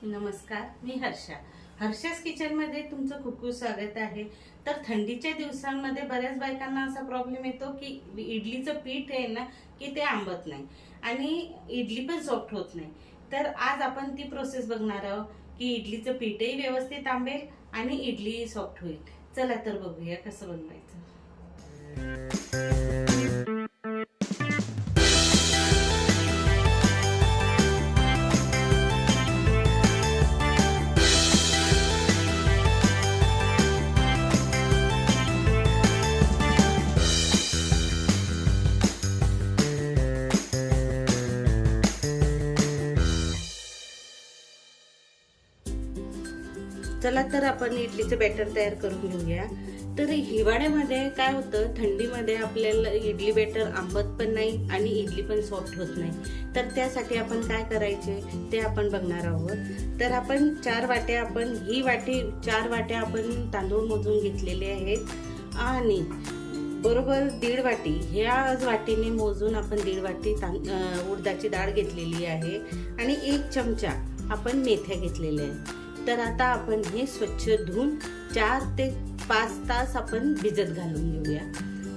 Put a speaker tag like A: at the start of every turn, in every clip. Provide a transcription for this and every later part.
A: नमस्कार, मी हर्षा. हर्षास किचनमध्ये तुमचं खूप खूप स्वागत आहे. तर थंडीच्या दिवसांमध्ये बऱ्याच बायकांना असा प्रॉब्लेम येतो की इडलीचं पीठ आहे ना की ते आंबत नाही आणि इडली पण सॉफ्ट होत नाही. तर आज आपण ती प्रोसेस बघणार आहोत की इडलीचं पीठही व्यवस्थित आंबेल आणि इडलीही सॉफ्ट होईल. चला तर बघूया कसं बनवायचं. चला तर आपण इडलीचं बॅटर तयार करून घेऊया. तर हिवाळ्यामध्ये काय होतं, थंडीमध्ये आपल्याला इडली बॅटर आंबत पण नाही आणि इडली पण सॉफ्ट होत नाही. तर त्यासाठी आपण काय करायचे ते आपण बघणार आहोत. तर आपण 4 वाट्या ही वाटी 4 वाट्या आपण तांदूळ मोजून घेतलेले आहेत आणि बरोबर 1.5 वाटी ह्याच वाटीने मोजून आपण 1.5 वाटी उडदाची डाळ घेतलेली आहे आणि 1 चमचा आपण मेथ्या घेतलेल्या आहेत. तर आता आपण हे स्वच्छ धुवून 4 ते 5 तास आपण भिजत घालून घेऊया.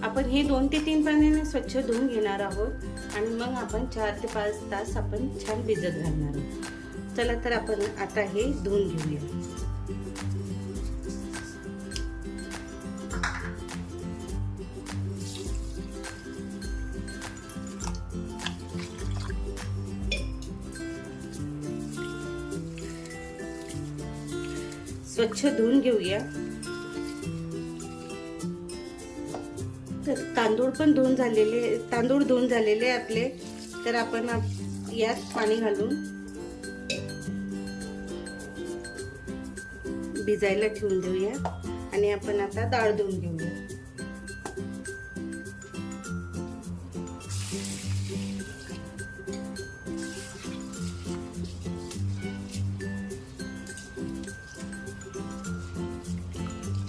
A: आपण हे 2 ते 3 पाण्याने स्वच्छ धुवून घेणार आहोत आणि मग आपण 4 ते 5 तास आपण छान भिजत घालणार आहोत. चला तर आपण आता हे धुवून घेऊया. स्वच्छ धुवून घेऊया. तर तांदूळ धुवून झालेले आपले. तर आपण यात पाणी घालून भिजायला ठेवून देऊया आणि आपण आता डाळ धुवून घेऊया.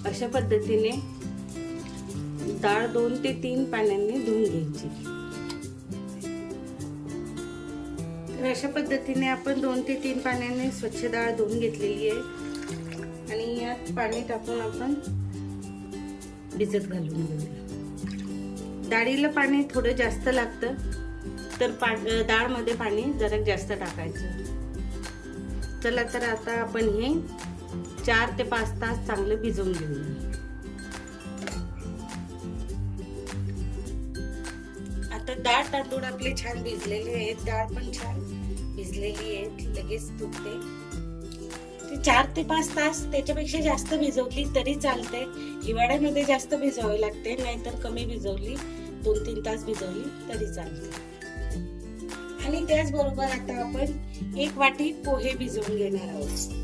A: अशा पद्धतीने डाळ 2 ते 3 पाण्याने धुवून घ्यायची. तर अशा पद्धतीने आपण 2 ते 3 पाण्याने स्वच्छ डाळ धुवून घेतलेली आहे आणि यात पाणी टाकून आपण भिजत घालून घेऊया. डाळीला पाणी थोडं जास्त लागतं, तर डाळमध्ये पाणी जरा जास्त टाकायचं. चला तर आता आपण हे 4 ते 5 तास चांगलं भिजवून घेऊया. आता डाळ तांदूळ आपले छान भिजलेले आहेत. डाळ पण छान भिजलेली आहे, लगेच तुटते. 4 ते 5 तास त्याच्यापेक्षा जास्त भिजवली तरी चालते. हिवाळ्यामध्ये जास्त भिजवावी लागते, नाहीतर कमी भिजवली 2-3 तास भिजवली तरी चालते. आणि त्याचबरोबर आता आपण 1 वाटी पोहे भिजवून घेणार आहोत.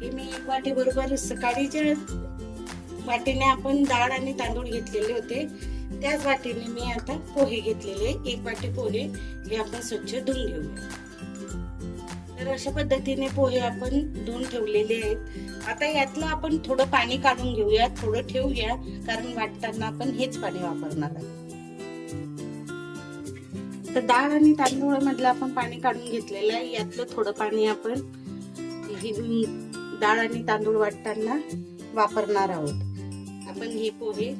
A: मी 1 वाटी बरोबर सकाळीच्या वाटीने आपण डाळ आणि तांदूळ घेतलेले होते, त्याच वाटीने मी आता पोहे घेतलेले. 1 वाटी पोहे हे आपण स्वच्छ धुवून घेऊया. तर अशा पद्धतीने पोहे आपण धुवून ठेवलेले आहेत. आता यातलं आपण थोडं पाणी काढून घेऊया, थोडं ठेवूया, कारण वाटताना आपण हेच पाणी वापरणार आहोत. तर डाळ आणि तांदूळ मधलं आपण पाणी काढून घेतलेलं आहे. यातलं थोडं पाणी आपण डाळ आणि तांदूळ वाटताना वापरणार आहोत. आपण हे पोहे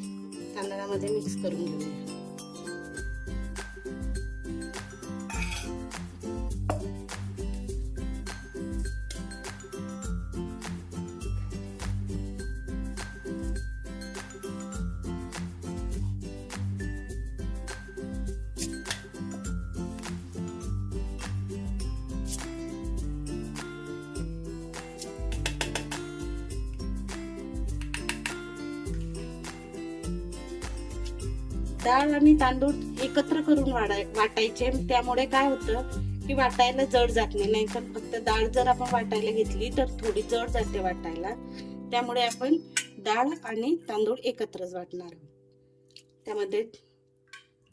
A: तांदळामध्ये मिक्स करून घेऊया. डाळ आणि तांदूळ एकत्र करून वाटायचे. त्यामुळे काय होतं की वाटायला जड जात नाही. तर फक्त डाळ जर आपण वाटायला घेतली तर थोडी जड जाते वाटायला. त्यामुळे आपण डाळ आणि तांदूळ एकत्रच वाटणार आहोत. त्यामध्ये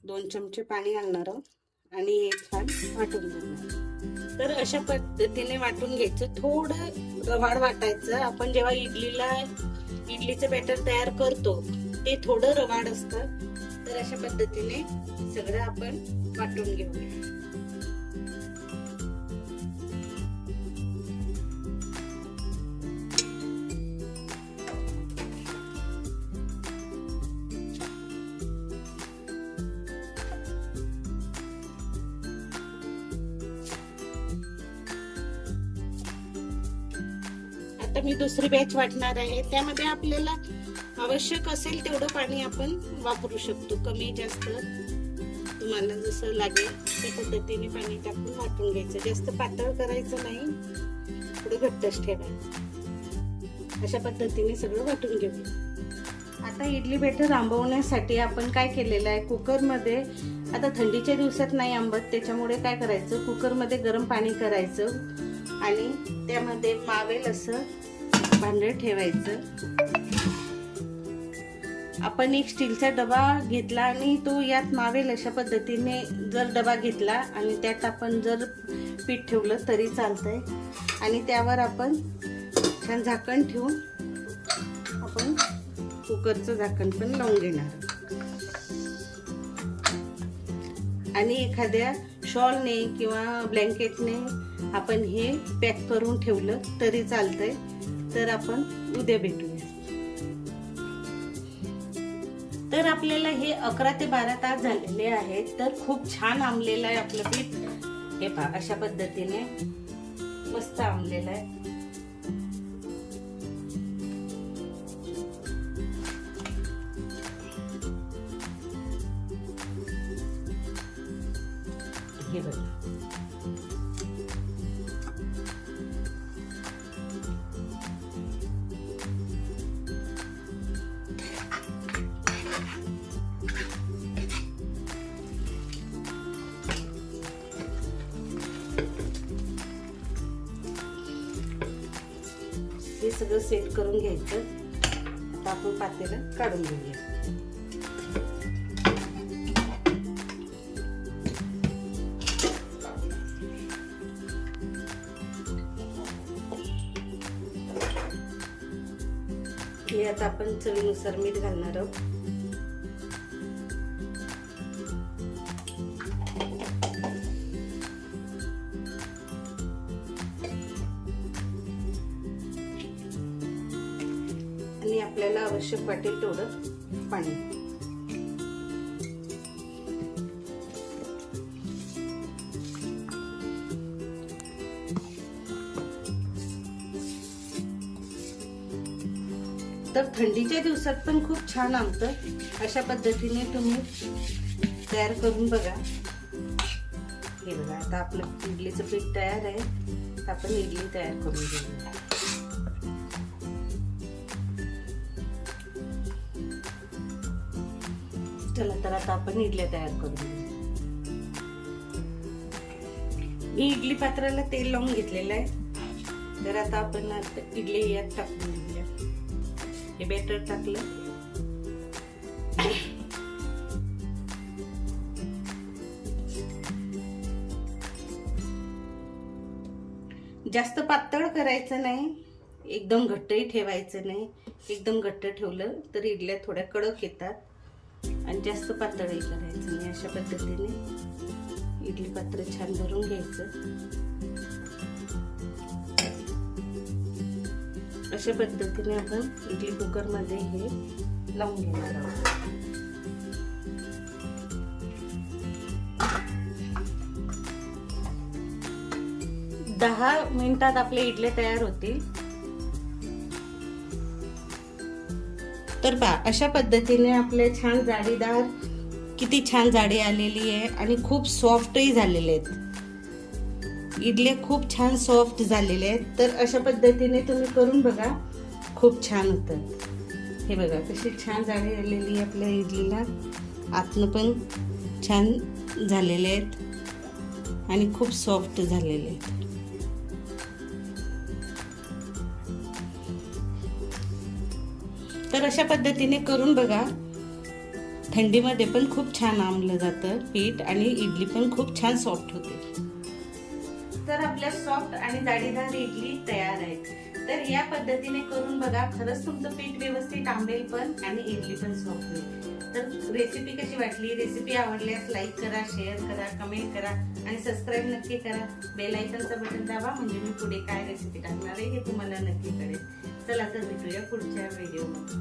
A: 2 चमचे पाणी घालणार आहोत आणि हे छान वाटून घेणार. तर अशा पद्धतीने वाटून घ्यायचं. थोडं रवाळ वाटायचं. आपण जेव्हा इडलीचं बॅटर तयार करतो ते थोडं रवाळ असतं. तर अशा पद्धतीने सगळं आपण वाटून घेऊया. आता मी दुसरी बॅच वाटणार आहे, त्यामध्ये आपल्याला आवश्यक असेल तेवढं पाणी आपण वापरू शकतो, कमी जास्त तुम्हाला जसं लागेल त्या पद्धतीने पाणी टाकून वाटून घ्यायचं. जास्त पातळ करायचं नाही, थोडं घट्टच ठेवायचं. अशा पद्धतीने सगळं वाटून घेऊया. आता इडली बॅटर आंबवण्यासाठी आपण काय केलेलं आहे, कुकरमध्ये, आता थंडीच्या दिवसात नाही आंबत, त्याच्यामुळे काय करायचं, कुकरमध्ये गरम पाणी करायचं आणि त्यामध्ये मावेल असं भांडं ठेवायचं. आपण एक स्टीलचा डबा घेतला आणि तो यात मावेल अशा पद्धतीने जर डबा घेतला आणि त्यात आपण जर पीठ ठेवलं तरी चालतंय. आणि त्यावर आपण छान झाकण ठेवून आपण कुकरचं झाकण पण लावून घेणार आणि एखाद्या शॉलने किंवा ब्लँकेटने आपण हे पॅक करून ठेवलं तरी चालतंय. तर आपण उद्या भेटूया. तर आपल्याला हे 11 ते 12 तास झालेले आहेत. तर खूप छान आंबलेलं आहे आपलं पीठ. हे पहा, अशा पद्धतीने मस्त आंबलेलं आहे. हे बघा, हे सगळं सेट करून घ्यायचं. आता आपण पातेलं काढून घेऊया. हे आता आपण चवीनुसार मीठ घालणार आहोत. आणि आपल्याला आवश्यक वाटेल तेवढं पाणी. तर थंडीच्या दिवसात पण खूप छान आंबतं. अशा पद्धतीने तुम्ही तयार करून बघा. हे बघा, आता आपलं इडलीचं पीठ तयार आहे. आपण इडली तयार करून घेऊया. चला, तर आता आपण इडल्या तयार करून. मी इडली पात्राला तेल लावून घेतलेलं आहे. तर आता आपण इडली यात टाकून घेऊया. हे बॅटर टाकलं. जास्त पातळ करायचं नाही, एकदम घट्टही ठेवायचं नाही. एकदम घट्ट ठेवलं तर इडल्या थोड्या कडक येतात आणि जास्त पातळही करायचं नाही. अशा पद्धतीने इडली पात्र छान भरून घ्यायचं. अशा पद्धतीने आपण इडली कुकर मध्ये हे लावून घेणार आहोत. दहा मिनिटात आपले इडले तयार होतील. तर पहा, अशा पद्धतीने आपले छान जाडीदार, किती छान जाडी आलेली आहे आणि खूप सॉफ्टही झालेले आहेत. इडले खूप छान सॉफ्ट झालेले आहेत. तर अशा पद्धतीने तुम्ही करून बघा, खूप छान होतात. हे बघा कशी छान जाडी आलेली आहे आपल्या इडलीला. आतनं पण छान झालेले आहेत आणि खूप सॉफ्ट झालेले आहेत. तर अशा पद्धतीने करून बघा. थंडीमध्ये पण खूप छान आंबलं जातं पीठ आणि इडली पण खूप छान सॉफ्ट होते. तर आपल्या सॉफ्ट आणि जाडीदार इडली तयार आहे. तर या पद्धतीने करून बघा. खरंच तुमचं पीठ व्यवस्थित आंबेल पण आणि इडली पण सॉफ्ट होईल. तर रेसिपी कशी वाटली? रेसिपी आवडल्यास लाईक करा, शेअर करा, कमेंट करा आणि सबस्क्राईब नक्की करा. बेल आयकॉनचं बटन दाबा म्हणजे मी पुढे काय रेसिपी टाकणार आहे हे तुम्हाला नक्की कळेल. चला तर भेटूया पुढच्या व्हिडिओमध्ये.